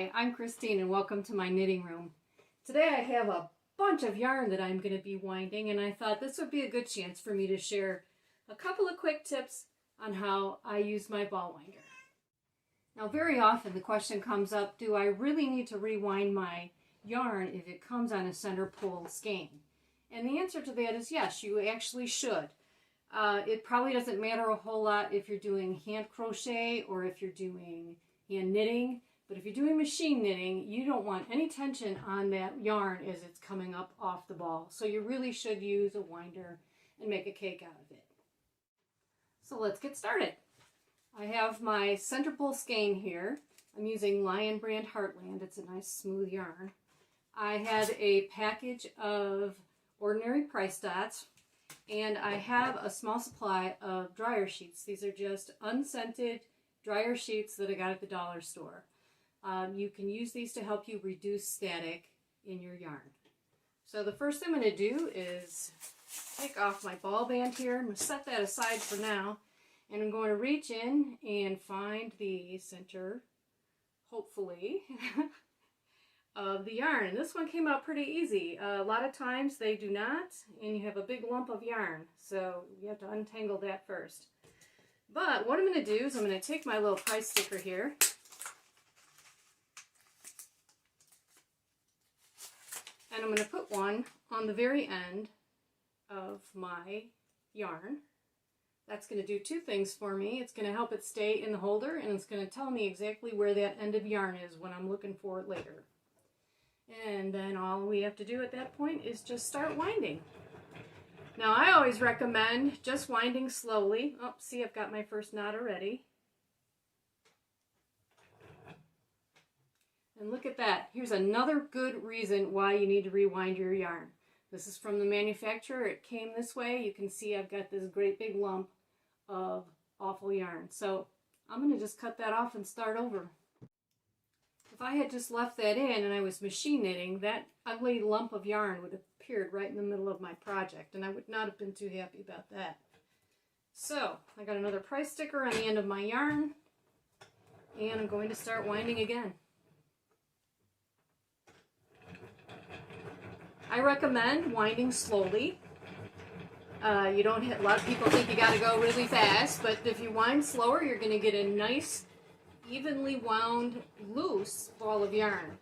Hi, I'm Christine and welcome to my knitting room. Today I have a bunch of yarn that I'm going to be winding, and I thought this would be a good chance for me to share a couple of quick tips on how I use my ball winder. Now very often the question comes up, do I really need to rewind my yarn if it comes on a center pull skein? And the answer to that is yes, you actually should. It probably doesn't matter a whole lot if you're doing hand crochet or if you're doing hand knitting. But if you're doing machine knitting, you don't want any tension on that yarn as it's coming up off the ball. So you really should use a winder and make a cake out of it. So let's get started. I have my center pull skein here. I'm using Lion brand Heartland. It's a nice smooth yarn. I had a package of ordinary price dots, and I have a small supply of dryer sheets. These are just unscented dryer sheets that I got at the dollar store. You can use these to help you reduce static in your yarn. So the first thing I'm going to do is take off my ball band here. I'm going to set that aside for now, and I'm going to reach in and find the center, hopefully, of the yarn. And this one came out pretty easy. A lot of times they do not, and you have a big lump of yarn, so you have to untangle that first. But what I'm going to do is I'm going to take my little price sticker here, and I'm going to put one on the very end of my yarn. That's going to do two things for me. It's going to help it stay in the holder, and it's going to tell me exactly where that end of yarn is when I'm looking for it later. And then all we have to do at that point is just start winding. Now I always recommend just winding slowly. Oh, see, I've got my first knot already. And look at that. Here's another good reason why you need to rewind your yarn. This is from the manufacturer. It came this way. You can see I've got this great big lump of awful yarn. So I'm going to just cut that off and start over. If I had just left that in and I was machine knitting, that ugly lump of yarn would have appeared right in the middle of my project, and I would not have been too happy about that. So I got another price sticker on the end of my yarn, and I'm going to start winding again. I recommend winding slowly. You don't hit, a lot of people think you got to go really fast, but if you wind slower, you're going to get a nice, evenly wound, loose ball of yarn.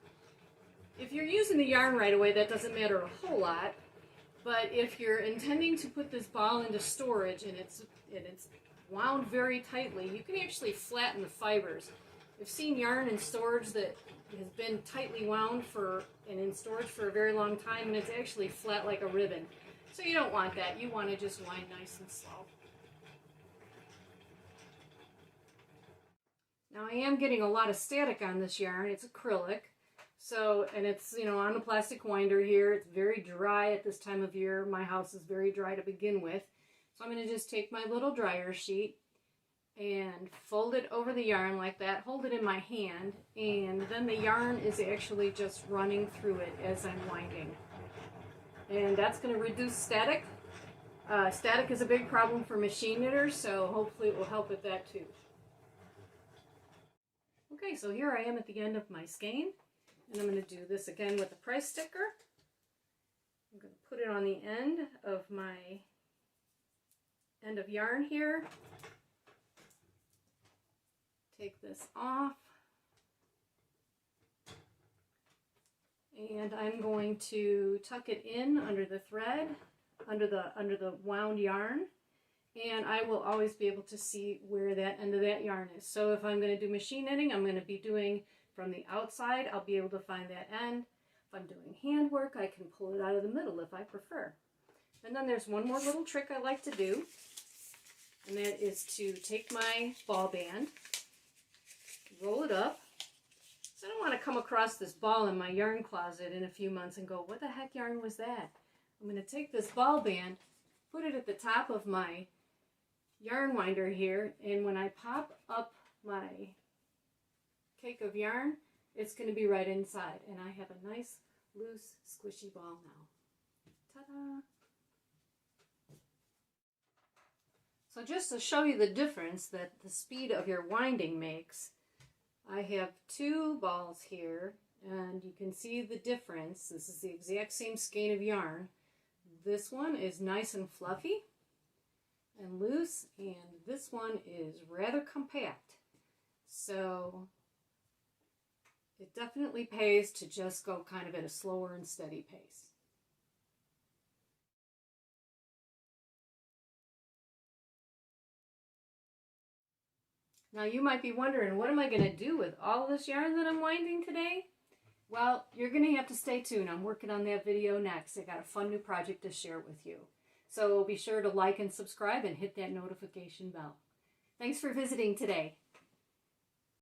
If you're using the yarn right away, that doesn't matter a whole lot. But if you're intending to put this ball into storage and it's wound very tightly, you can actually flatten the fibers. I've seen yarn in storage that has been tightly wound and in storage for a very long time, and it's actually flat like a ribbon. So you don't want that. You want to just wind nice and slow. Now I am getting a lot of static on this yarn. It's acrylic, and it's, on the plastic winder here. It's very dry at this time of year. My house is very dry to begin with. So I'm going to just take my little dryer sheet and fold it over the yarn like that, hold it in my hand, and then the yarn is actually just running through it as I'm winding. And that's going to reduce static. Static is a big problem for machine knitters, so hopefully it will help with that too. Okay, so here I am at the end of my skein, and I'm going to do this again with a price sticker. I'm going to put it on the end of my end of yarn here. Take this off, and I'm going to tuck it in under the thread, under the wound yarn, and I will always be able to see where that end of that yarn is. So if I'm going to do machine knitting, I'm going to be doing from the outside. I'll be able to find that end. If I'm doing handwork, I can pull it out of the middle if I prefer. And then there's one more little trick I like to do, and that is to take my ball band, roll it up. So I don't want to come across this ball in my yarn closet in a few months and go, what the heck yarn was that? I'm going to take this ball band, put it at the top of my yarn winder here, and when I pop up my cake of yarn, it's going to be right inside, and I have a nice, loose, squishy ball now. Ta-da! So just to show you the difference that the speed of your winding makes, I have two balls here, and you can see the difference. This is the exact same skein of yarn. This one is nice and fluffy and loose, and this one is rather compact. So it definitely pays to just go kind of at a slower and steady pace. Now you might be wondering, what am I going to do with all of this yarn that I'm winding today? Well, you're going to have to stay tuned. I'm working on that video next. I got a fun new project to share with you. So be sure to like and subscribe and hit that notification bell. Thanks for visiting today.